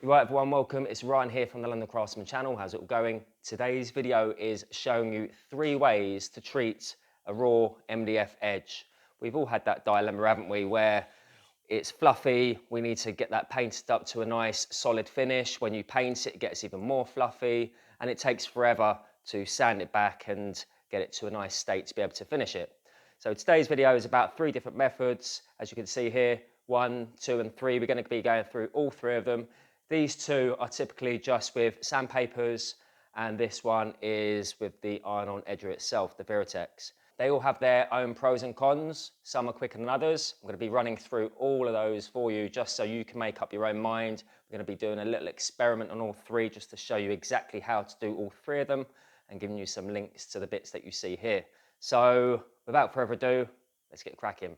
Right everyone, welcome. It's Ryan here from the London Craftsman channel. How's it all going? Today's video is showing you 3 ways to treat a raw MDF edge. We've all had that dilemma, haven't we, where it's fluffy, we need to get that painted up to a nice solid finish. When you paint it, it gets even more fluffy and it takes forever to sand it back and get it to a nice state to be able to finish it. So today's video is about 3 different methods. As you can see here, 1, 2 and 3. We're going to be going through all 3 of them. These 2 are typically just with sandpapers, and this one is with the iron-on edger itself, the Virutex. They all have their own pros and cons. Some are quicker than others. I'm going to be running through all of those for you just so you can make up your own mind. We're going to be doing a little experiment on all 3 just to show you exactly how to do all 3 of them and giving you some links to the bits that you see here. So without further ado, let's get cracking.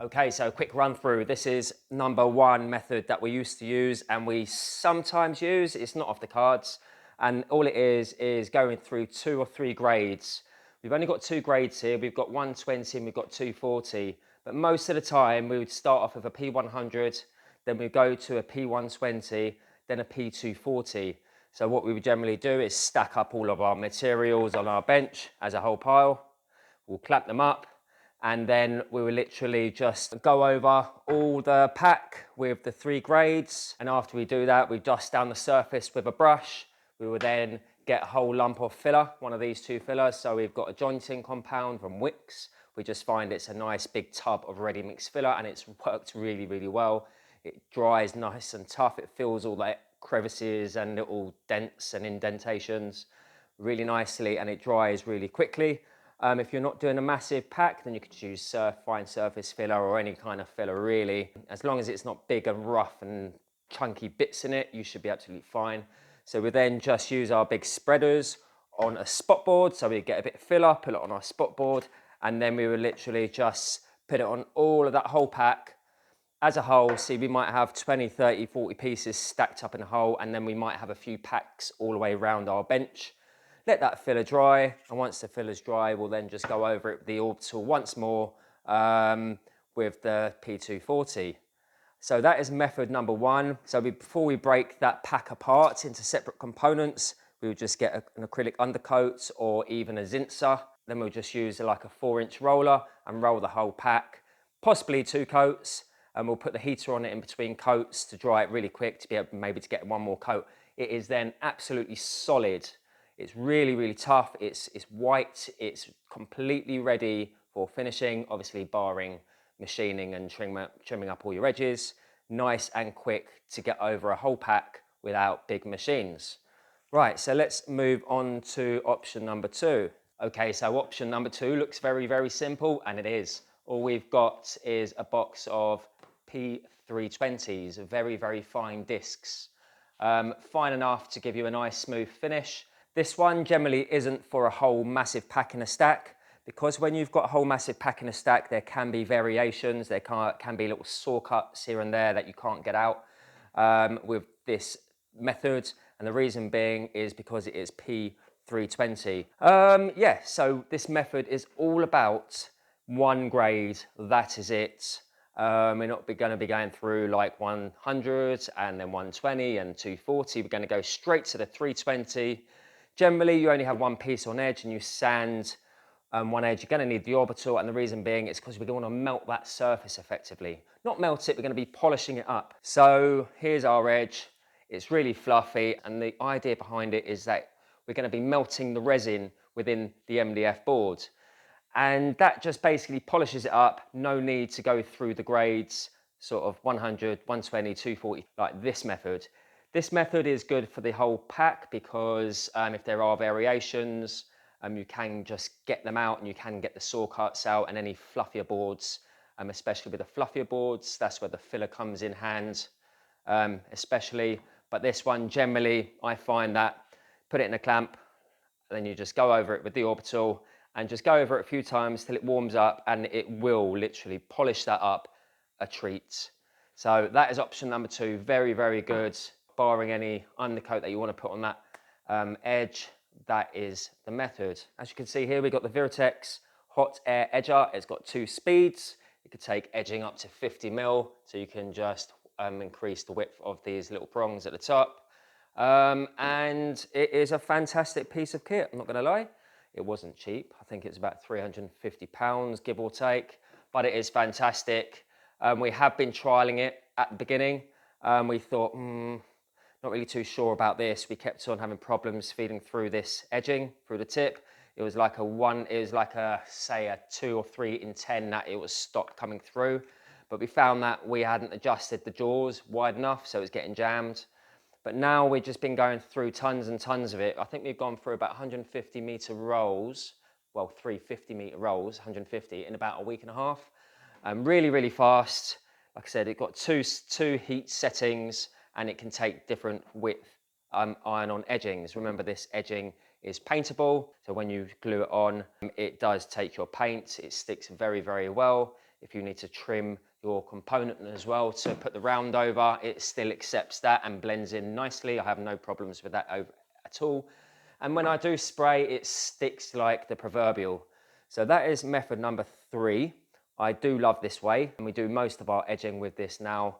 Okay, so a quick run through. This is number 1 method that we used to use and we sometimes use. It's not off the cards. And all it is going through 2 or 3 grades. We've only got 2 grades here. We've got 120 and we've got 240. But most of the time we would start off with a P100, then we go to a P120, then a P240. So what we would generally do is stack up all of our materials on our bench as a whole pile. We'll clap them up. And then we will literally just go over all the pack with the 3 grades. And after we do that, we dust down the surface with a brush. We will then get a whole lump of filler, one of these 2 fillers. So we've got a jointing compound from Wix. We just find it's a nice big tub of ready mixed filler and it's worked really, really well. It dries nice and tough. It fills all the crevices and little dents and indentations really nicely and it dries really quickly. If you're not doing a massive pack, then you could use fine surface filler or any kind of filler really. As long as it's not big and rough and chunky bits in it, you should be absolutely fine. So we then just use our big spreaders on a spot board. So we get a bit of filler, put it on our spot board, and then we will literally just put it on all of that whole pack as a whole. See, we might have 20, 30, 40 pieces stacked up in a whole, and then we might have a few packs all the way around our bench. Let that filler dry, and once the filler's dry, we'll then just go over it with the orbital once more with the P240. So that is method number 1. So before we break that pack apart into separate components, we will just get an acrylic undercoat or even a zinser. Then we'll just use like a 4-inch roller and roll the whole pack, possibly 2 coats, and we'll put the heater on it in between coats to dry it really quick to be able maybe to get 1 more coat. It is then absolutely solid. It's really, really tough. It's white. It's completely ready for finishing, obviously barring machining and trimming up all your edges. Nice and quick to get over a whole pack without big machines. Right, so let's move on to option number 2. Okay, so option number 2 looks very, very simple, and it is. All we've got is a box of P320s, very, very fine discs. Fine enough to give you a nice smooth finish. This one generally isn't for a whole massive pack in a stack, because when you've got a whole massive pack in a stack, there can be variations. There can be little saw cuts here and there that you can't get out with this method. And the reason being is because it is P320. Yeah, so this method is all about 1 grade. That is it. We're not going to be going through like 100 and then 120 and 240. We're going to go straight to the 320. Generally, you only have 1 piece on edge and you sand 1 edge. You're going to need the orbital, and the reason being is because we don't want to melt that surface effectively. Not melt it, we're going to be polishing it up. So here's our edge. It's really fluffy, and the idea behind it is that we're going to be melting the resin within the MDF board. And that just basically polishes it up. No need to go through the grades, sort of 100, 120, 240, like this method. This method is good for the whole pack because if there are variations, you can just get them out and you can get the saw cuts out, and any fluffier boards, especially with the fluffier boards, that's where the filler comes in hand, especially. But this one, generally, I find that put it in a clamp, then you just go over it with the orbital and just go over it a few times till it warms up, and it will literally polish that up a treat. So that is option number 2. Very, very good, barring any undercoat that you want to put on that edge. that is the method. As you can see here, we've got the Virutex hot air edger. It's got 2 speeds. You could take edging up to 50 mil, so you can just increase the width of these little prongs at the top. And it is a fantastic piece of kit, I'm not gonna lie. It wasn't cheap. I think it's about £350, give or take, but it is fantastic. We have been trialing it at the beginning. We thought, not really too sure about this. We kept on having problems feeding through this edging, through the tip. It was like say a 2 or 3 in 10 that it was stopped coming through. But we found that we hadn't adjusted the jaws wide enough, so it's getting jammed. But now we've just been going through tons and tons of it. I think we've gone through about 150 meter rolls, well, 350 meter rolls, 150 in about a week and a half. Really, really fast. Like I said, it got two heat settings, and it can take different width iron-on edgings. Remember, this edging is paintable, so when you glue it on, it does take your paint. It sticks very, very well. If you need to trim your component as well to put the round over, it still accepts that and blends in nicely. I have no problems with that at all. And when I do spray, it sticks like the proverbial. So that is method number 3. I do love this way, and we do most of our edging with this now,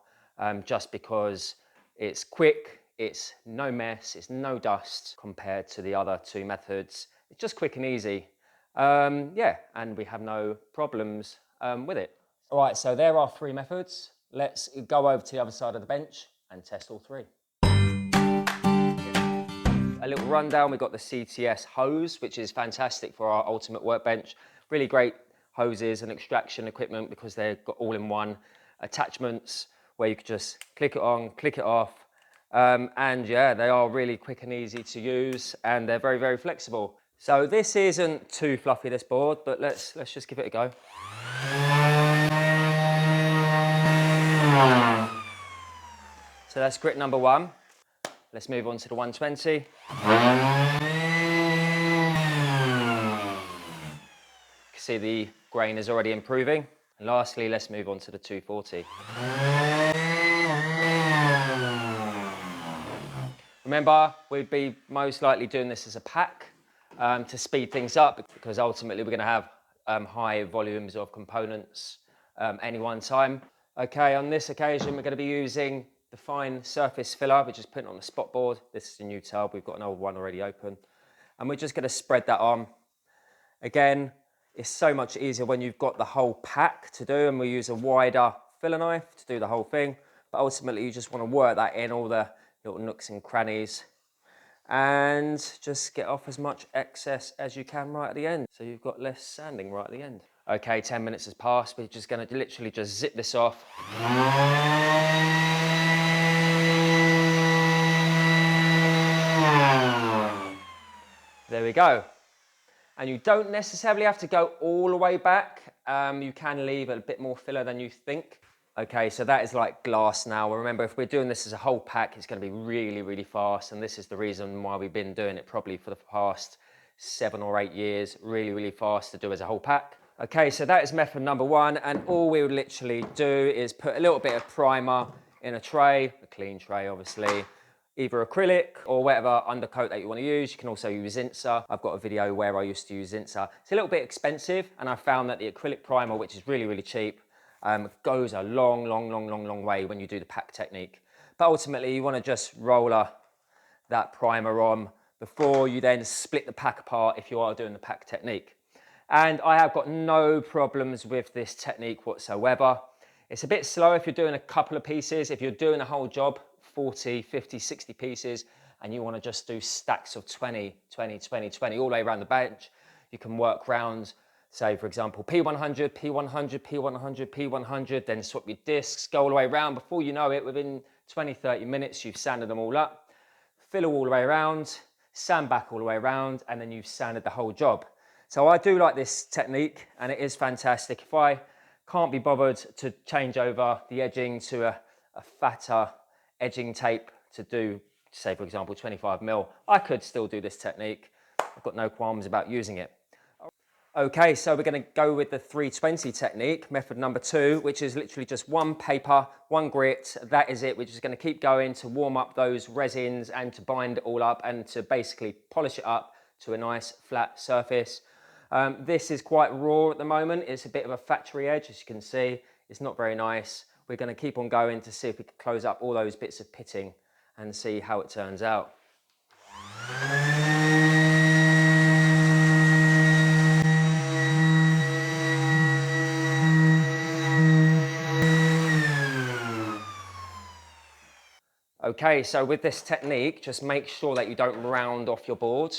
just because it's quick, it's no mess, it's no dust compared to the other 2 methods. It's just quick and easy. Yeah, and we have no problems with it. All right, so there are 3 methods. Let's go over to the other side of the bench and test all 3. A little rundown, we've got the CTS hose, which is fantastic for our ultimate workbench. Really great hoses and extraction equipment because they've got all-in-one attachments where you can just click it on, click it off. And yeah, they are really quick and easy to use, and they're very, very flexible. So this isn't too fluffy, this board, but let's just give it a go. So that's grit number 1. Let's move on to the 120. You can see the grain is already improving. And lastly, let's move on to the 240. Remember, we'd be most likely doing this as a pack to speed things up, because ultimately we're going to have high volumes of components any one time. Okay, on this occasion, we're going to be using the fine surface filler, which is put on the spot board. This is a new tub. We've got an old one already open. And we're just going to spread that on. Again, it's so much easier when you've got the whole pack to do, and we use a wider filler knife to do the whole thing. But ultimately, you just want to work that in all the little nooks and crannies, and just get off as much excess as you can right at the end, so you've got less sanding right at the end. Okay, 10 minutes has passed. We're just going to literally just zip this off. There we go. And you don't necessarily have to go all the way back. You can leave a bit more filler than you think. Okay, so that is like glass now. Remember, if we're doing this as a whole pack, it's going to be really, really fast. And this is the reason why we've been doing it probably for the past 7 or 8 years. Really, really fast to do as a whole pack. Okay, so that is method number 1. And all we would literally do is put a little bit of primer in a tray, a clean tray, obviously. Either acrylic or whatever undercoat that you want to use. You can also use Zinser. I've got a video where I used to use Zinser. It's a little bit expensive, and I found that the acrylic primer, which is really, really cheap, goes a long way when you do the pack technique. But ultimately, you want to just roller that primer on before you then split the pack apart if you are doing the pack technique. And I have got no problems with this technique whatsoever. It's a bit slow if you're doing a couple of pieces. If you're doing a whole job, 40, 50, 60 pieces, and you want to just do stacks of 20 all the way around the bench, you can work round, say for example, P100, P100, P100, P100, then swap your discs, go all the way around. Before you know it, within 20, 30 minutes, you've sanded them all up, fill all the way around, sand back all the way around, and then you've sanded the whole job. So I do like this technique, and it is fantastic. If I can't be bothered to change over the edging to a fatter edging tape to do, say for example, 25 mil, I could still do this technique. I've got no qualms about using it. Okay, so we're going to go with the 320 technique, method number 2, which is literally just 1 paper, 1 grit. That is it. We're just going to keep going to warm up those resins and to bind it all up and to basically polish it up to a nice flat surface. This is quite raw at the moment. It's a bit of a factory edge, as you can see. It's not very nice. We're going to keep on going to see if we can close up all those bits of pitting and see how it turns out. Okay, so with this technique, just make sure that you don't round off your board.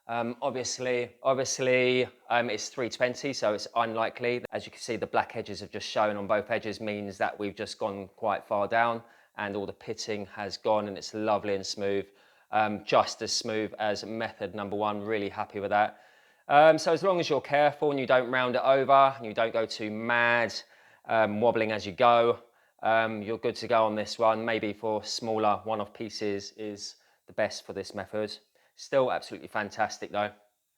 Obviously, it's 320, so it's unlikely. As you can see, the black edges have just shown on both edges, means that we've just gone quite far down and all the pitting has gone and it's lovely and smooth. Just as smooth as method number one, really happy with that. So as long as you're careful and you don't round it over and you don't go too mad, wobbling as you go, you're good to go on this one. Maybe for smaller one-off pieces is the best for this method. Still absolutely fantastic though.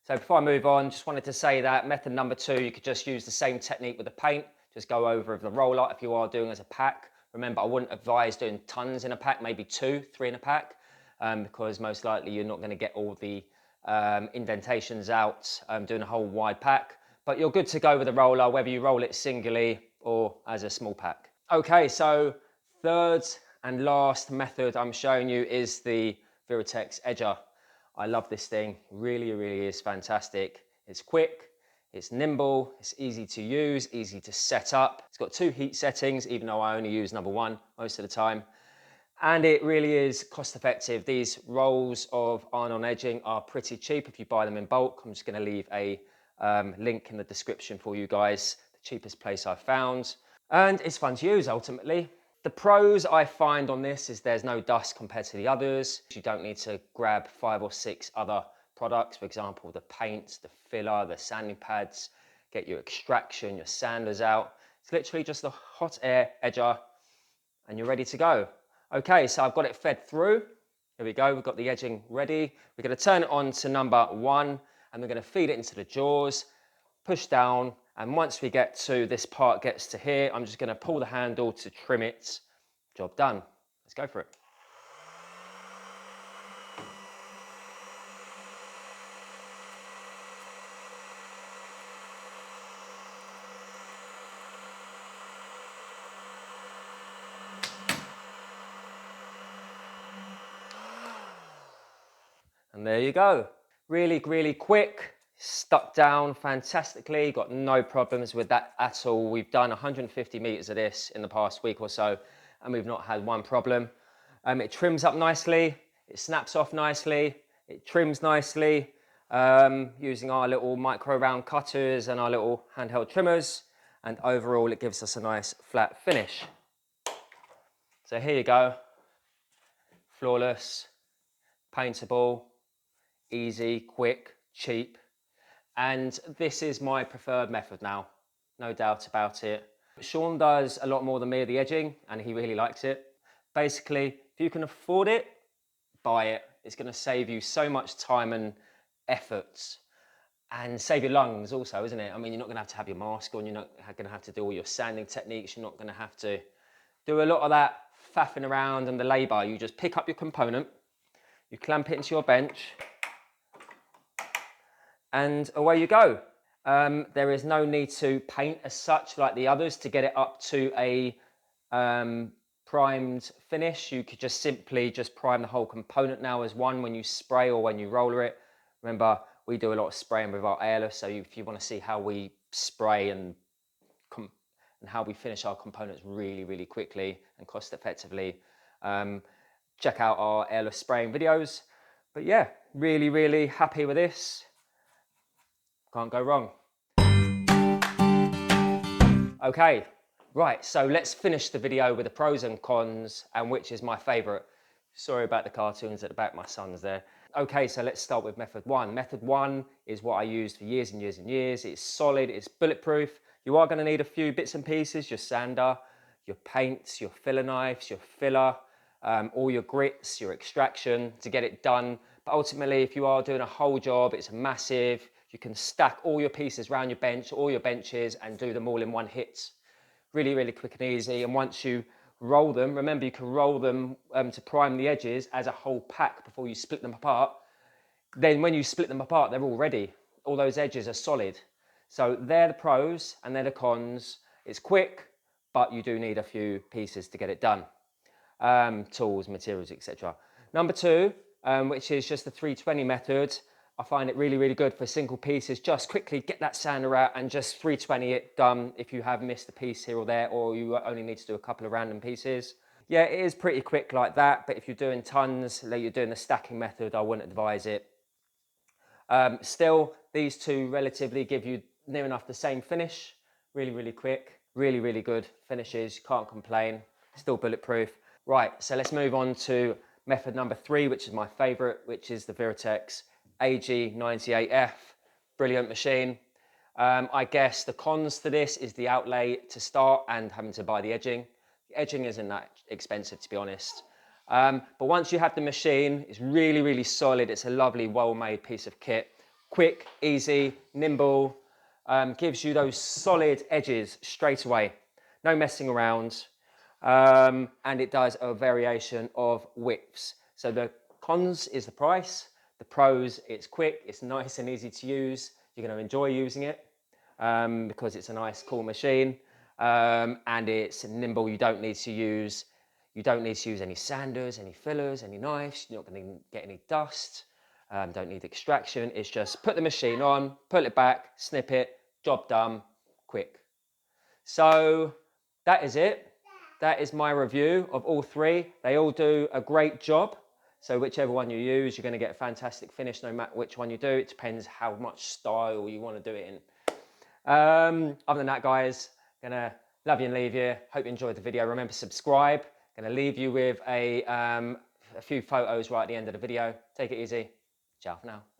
So before I move on, just wanted to say that method number two, you could just use the same technique with the paint. Just go over with the roller if you are doing as a pack. Remember, I wouldn't advise doing tons in a pack, maybe 2, 3 in a pack, because most likely you're not going to get all the indentations out doing a whole wide pack. But you're good to go with the roller, whether you roll it singly or as a small pack. Okay, so third and last method I'm showing you is the Virutex edger. I love this thing, really is fantastic. It's quick, it's nimble, it's easy to use, easy to set up. It's got 2 heat settings, even though I only use number 1 most of the time. And it really is cost effective. These rolls of iron-on edging are pretty cheap if you buy them in bulk. I'm just going to leave a link in the description for you guys, the cheapest place I've found. And it's fun to use ultimately. The pros I find on this is there's no dust compared to the others. You don't need to grab 5 or 6 other products. For example, the paint, the filler, the sanding pads, get your extraction, your sanders out. It's literally just a hot air edger and you're ready to go. Okay, so I've got it fed through. Here we go, we've got the edging ready. We're going to turn it on to number 1 and we're going to feed it into the jaws, push down, and once we get to this part gets to here, I'm just going to pull the handle to trim it. Job done. Let's go for it. And there you go. Really quick. Stuck down fantastically, got no problems with that at all. We've done 150 meters of this in the past week or so and we've not had one problem. It trims up nicely, it snaps off nicely, it trims nicely using our little micro round cutters and our little handheld trimmers, and overall it gives us a nice flat finish. So here you go, flawless, paintable, easy, quick, cheap. And this is my preferred method now, no doubt about it. Sean does a lot more than me of the edging and he really likes it. Basically, if you can afford it, buy it. It's going to save you so much time and efforts and save your lungs also, isn't it? I mean, you're not going to have your mask on, you're not going to have to do all your sanding techniques, you're not going to have to do a lot of that faffing around and the labour. You just pick up your component, you clamp it into your bench, and away you go. There is no need to paint as such like the others to get it up to a primed finish. You could just simply prime the whole component now as one when you spray or when you roller it. Remember, we do a lot of spraying with our airless, so if you want to see how we spray and how we finish our components really quickly and cost effectively, check out our airless spraying videos. But yeah, really happy with this. Can't go wrong. Okay, right, so let's finish the video with the pros and cons and which is my favourite. Sorry about the cartoons at the back, my son's there. Okay, so let's start with method 1. Method 1 is what I used for years and years. It's solid, it's bulletproof. You are going to need a few bits and pieces, your sander, your paints, your filler knives, your filler, all your grits, your extraction to get it done. But ultimately, if you are doing a whole job, it's massive. You can stack all your pieces around your bench, all your benches, and do them all in one hit. Really quick and easy. And once you roll them, remember you can roll them to prime the edges as a whole pack before you split them apart. Then when you split them apart, they're all ready. All those edges are solid. So they're the pros and they're the cons. It's quick, but you do need a few pieces to get it done. Tools, materials, etc. Number two, which is just the 320 method. I find it really, really good for single pieces. Just quickly get that sander out and just 320 it done if you have missed a piece here or there, or you only need to do a couple of random pieces. Yeah, it is pretty quick like that, but if you're doing tons, like you're doing the stacking method, I wouldn't advise it. Still, these two relatively give you near enough the same finish. Really, really quick. Really, really good finishes. Can't complain. Still bulletproof. Right, so let's move on to method number 3, which is my favorite, which is the Virutex AG98F. Brilliant machine. I guess the cons to this is the outlay to start and having to buy the edging. The edging isn't that expensive, to be honest. But once you have the machine, it's really, really solid. It's a lovely, well-made piece of kit. Quick, easy, nimble, gives you those solid edges straight away. No messing around. And it does a variation of widths. So the cons is the price. The pros, it's quick, it's nice and easy to use. You're going to enjoy using it because it's a nice, cool machine. And it's nimble. You don't need to use any sanders, any fillers, any knives. You're not going to get any dust. Don't need extraction. It's just put the machine on, pull it back, snip it, job done, quick. So that is it. That is my review of all three. They all do a great job. So whichever one you use, you're going to get a fantastic finish no matter which one you do. It depends how much style you want to do it in. Other than that, guys, gonna love you and leave you. Hope you enjoyed the video. Remember to subscribe. Gonna leave you with a few photos right at the end of the video. Take it easy. Ciao for now.